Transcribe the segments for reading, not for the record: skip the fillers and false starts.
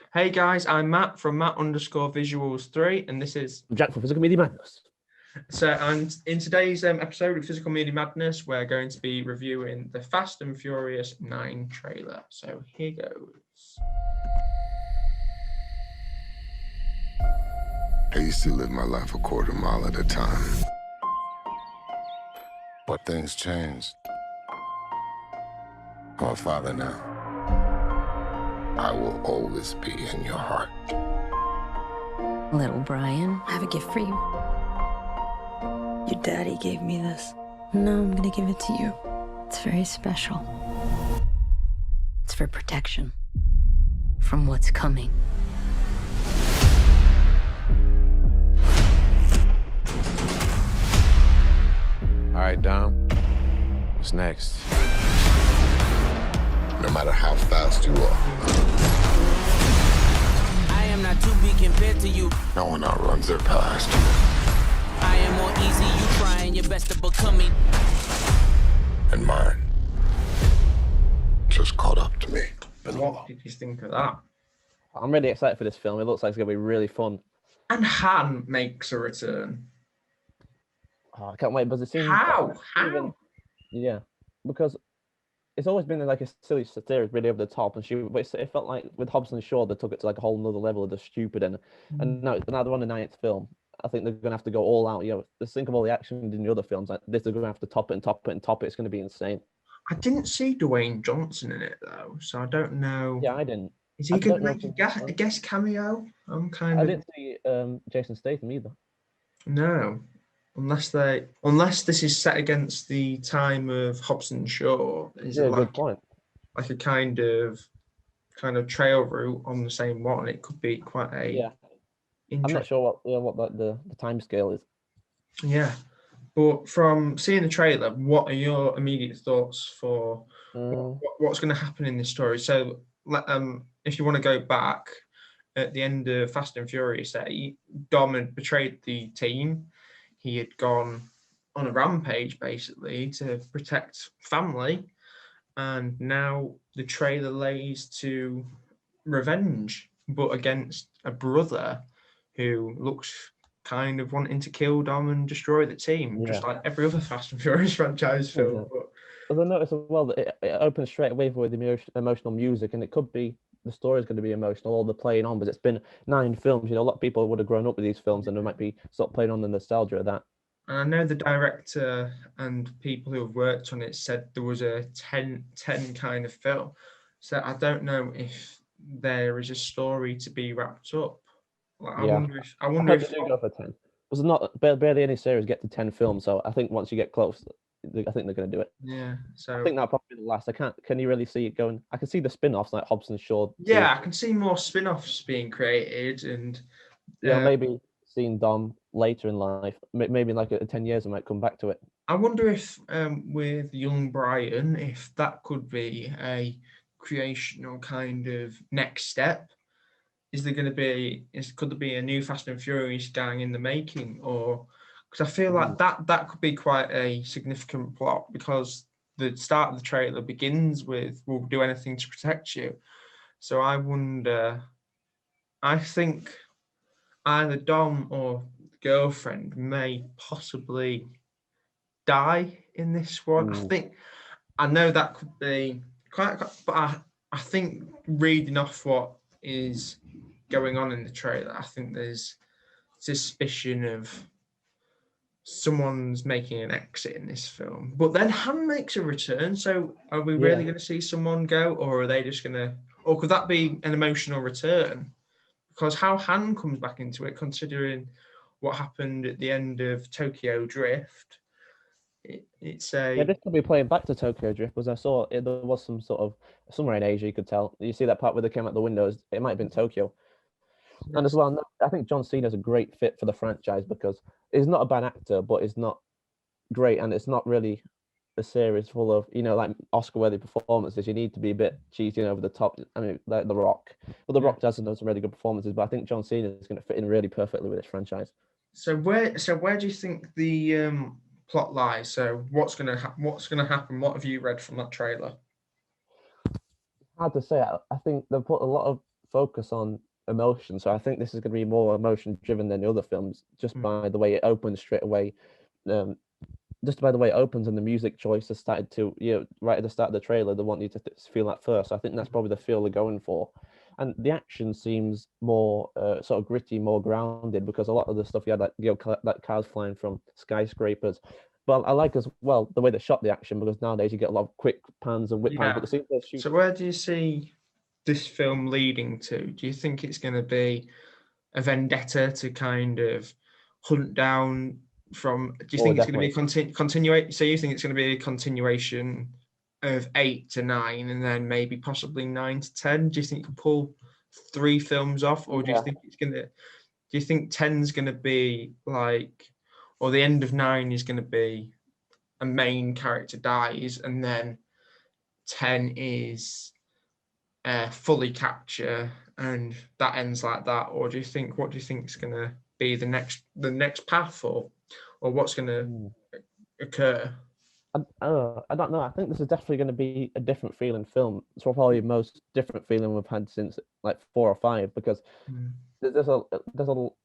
Hey guys, I'm Matt from Matt_Visuals3, and this is Jack for Physical Media Madness. and in today's episode of Physical Media Madness, we're going to be reviewing the Fast and Furious 9 trailer. So here goes. I used to live my life a quarter mile at a time. But things changed. I'm a father now. I will always be in your heart. Little Brian, I have a gift for you. Your daddy gave me this. No, I'm gonna give it to you. It's very special. It's for protection from what's coming. All right, Dom. What's next? No matter how fast you are, I am not to be compared to you. no one outruns their past. I am more easy, you trying your best to become me. And mine just caught up to me. What did you think of that? I'm really excited for this film. It looks like it's going to be really fun. And Han makes a return. Oh, I can't wait. But it seems How? Yeah, because it's always been like a silly series, really over the top, and it felt like with Hobbs and Shaw they took it to like a whole nother level of the stupid, and now they're on the ninth film. I think they're gonna have to go all out. You know, just think of all the action in the other films. Like this, they're gonna have to top it and top it and top it. It's gonna be insane. I didn't see Dwayne Johnson in it though, so I don't know. Yeah, I didn't. Is he I going to don't know make if a guest cameo? I didn't see Jason Statham either. No, unless this is set against the time of Hobbs and Shaw. Is Yeah, it good point. like a kind of trail route on the same one? It could be quite a Yeah, I'm not interesting. sure what the time scale is. Yeah, but from seeing the trailer, what are your immediate thoughts for what's going to happen in this story? So, if you want to go back at the end of Fast and Furious 8, Dom had betrayed the team. He had gone on a rampage basically to protect family, and now the trailer lays to revenge, but against a brother who looks kind of wanting to kill Dom and destroy the team, just like every other Fast and Furious franchise film. But I noticed as well that it opens straight away with the emotional music, and it could be the story's going to be emotional, all the playing on, but it's been 9 films. You know, a lot of people would have grown up with these films, and they might be sort of playing on the nostalgia of that. And I know the director and people who have worked on it said there was a 10 kind of film. So I don't know if there is a story to be wrapped up. Like, I wonder if they do go for 10. Was not barely any series get to 10 films, so I think once you get close, I think they're going to do it. Yeah, so I think that'll probably be the last. Can you really see it going? I can see the spin-offs like Hobbs and Shaw. Yeah, I can see more spin-offs being created, and maybe seeing Dom later in life. Maybe in like 10 years, I might come back to it. I wonder if with young Brian, if that could be a creational kind of next step. Could there be a new Fast and Furious gang in the making, or because I feel like that could be quite a significant plot, because the start of the trailer begins with "We'll do anything to protect you." So I wonder. I think either Dom or the girlfriend may possibly die in this one. I know that could be quite, but I think reading off what is going on in the trailer, I think there's suspicion of someone's making an exit in this film. But then Han makes a return, so are we really going to see someone go, or are they just going to, or could that be an emotional return? Because how Han comes back into it, considering what happened at the end of Tokyo Drift, it's a... Yeah, this could be playing back to Tokyo Drift, because I saw there was some sort of, somewhere in Asia, you could tell. You see that part where they came out the windows, it might have been Tokyo. Yes. And as well, I think John Cena is a great fit for the franchise, because he's not a bad actor, but he's not great, and it's not really a series full of, like Oscar-worthy performances. You need to be a bit cheesy and over the top. I mean, like The Rock. But The Rock does done some really good performances, but I think John Cena is going to fit in really perfectly with this franchise. So where do you think the plot lies? So what's going to happen? What have you read from that trailer? Hard to say. I think they've put a lot of focus on emotion. So I think this is going to be more emotion driven than the other films, just by the way it opens straight away. Just by the way it opens and the music choice has started to, right at the start of the trailer, they want you to feel that first. So I think that's probably the feel they're going for. And the action seems more sort of gritty, more grounded, because a lot of the stuff you had, like, that cars flying from skyscrapers. But I like as well the way they shot the action, because nowadays you get a lot of quick pans and whip pans. But the scene they shoot, So where do you see this film leading to? Do you think it's going to be a vendetta to kind of hunt down from? Do you think it's going to be continuate? So you think it's going to be a continuation of 8 to 9, and then maybe possibly 9 to 10? Do you think you can pull 3 films off, or do you think it's going to? Do you think 10's going to be like, or the end of 9 is going to be a main character dies, and then 10 is fully capture, and that ends like that? Or do you think, what do you think is going to be the next path, or what's going to occur? I don't know. I think this is definitely going to be a different feeling film. It's probably the most different feeling we've had since like 4 or 5, because there's a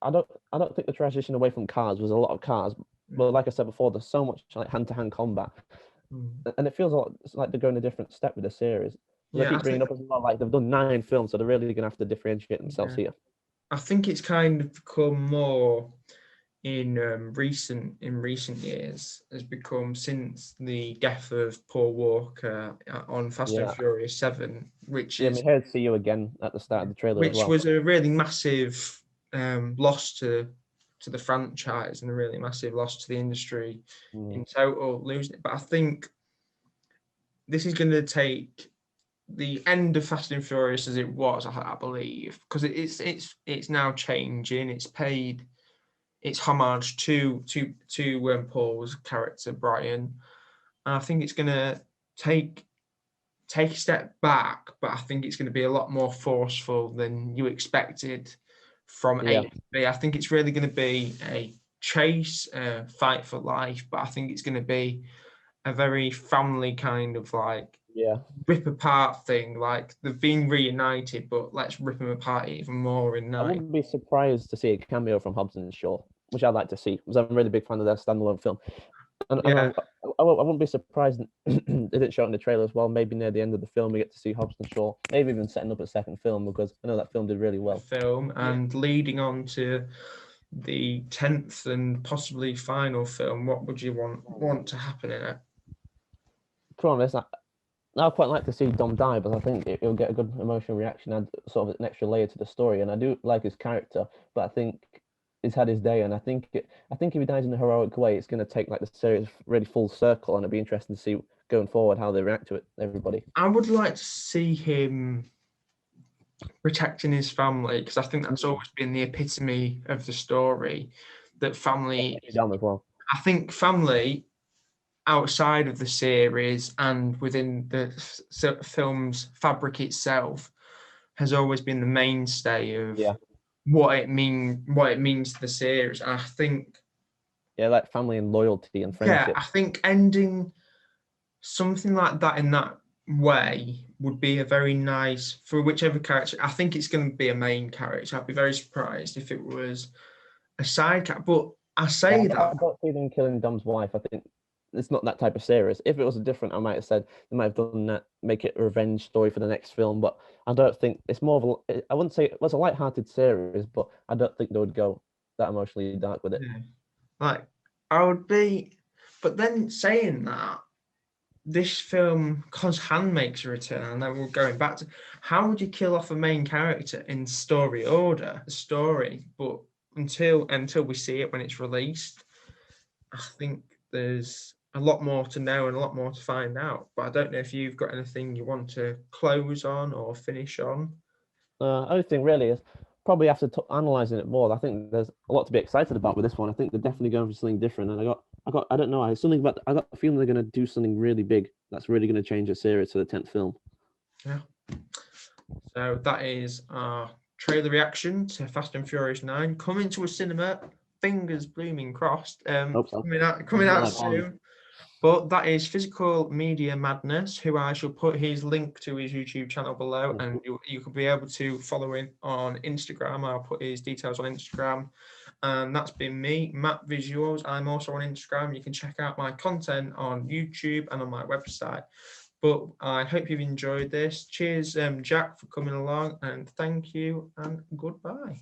I don't think the transition away from cars was a lot of cars, but like I said before, there's so much like hand-to-hand combat, and it feels like they're going a different step with the series. So they keep bringing up as well, like they've done 9 films, so they're really going to have to differentiate themselves here. I think it's kind of become more in recent years, has become since the death of Paul Walker on Fast and Furious 7, which is, I mean, here to see you again at the start of the trailer, which as well. was a really massive loss to the franchise, and a really massive loss to the industry in total, losing it. But I think this is going to take the end of Fast and Furious as it was, I believe, because it's now changing. It's paid its homage to Paul's character Brian, and I think it's going to take a step back, but I think it's going to be a lot more forceful than you expected from A to B. I think it's really going to be a chase, fight for life, but I think it's going to be a very family kind of like rip apart thing. Like, they've been reunited, but let's rip them apart even more in 9. I wouldn't be surprised to see a cameo from Hobbs and Shaw, which I'd like to see, because I'm a really big fan of their standalone film. And I wouldn't be surprised they didn't show it in the trailer as well. Maybe near the end of the film we get to see Hobbs and Shaw, maybe even setting up a second film, because I know that film did really well. And leading on to the 10th and possibly final film, what would you want to happen in it? I'd quite like to see Dom die, but I think it'll get a good emotional reaction, add sort of an extra layer to the story. And I do like his character, but I think he's had his day, and I think if he dies in a heroic way, it's going to take like the series really full circle, and it'll be interesting to see going forward how they react to it. Everybody, I would like to see him protecting his family, because I think that's always been the epitome of the story. That family, Dom as well. I think family outside of the series and within the film's fabric itself has always been the mainstay of what it means to the series. And I think like family and loyalty and friendship. I think ending something like that in that way would be a very nice for whichever character. I think it's going to be a main character. I'd be very surprised if it was a side character. But I say that I don't see them killing Dom's wife. I think it's not that type of series. If it was a different, I might have said they might have done that, make it a revenge story for the next film. But I don't think it's more of a. I wouldn't say it was a light-hearted series, but I don't think they would go that emotionally dark with it. Like, I would be, but then saying that, this film, because Han makes a return, and then we're going back to how would you kill off a main character in story order, but until we see it when it's released, I think there's a lot more to know and a lot more to find out. But I don't know if you've got anything you want to close on or finish on. Only thing really is probably after analysing it more, I think there's a lot to be excited about with this one. I think they're definitely going for something different, and I don't know, I got the feeling they're going to do something really big that's really going to change the series to the 10th film. Yeah. So that is our trailer reaction to Fast and Furious 9 coming to a cinema. Fingers blooming crossed. Hope so. Coming out soon. But that is Physical Media Madness, who I shall put his link to his YouTube channel below, and you could be able to follow him on Instagram. I'll put his details on Instagram. And that's been me, Matt Visuals. I'm also on Instagram. You can check out my content on YouTube and on my website. But I hope you've enjoyed this. Cheers, Jack, for coming along, and thank you, and goodbye.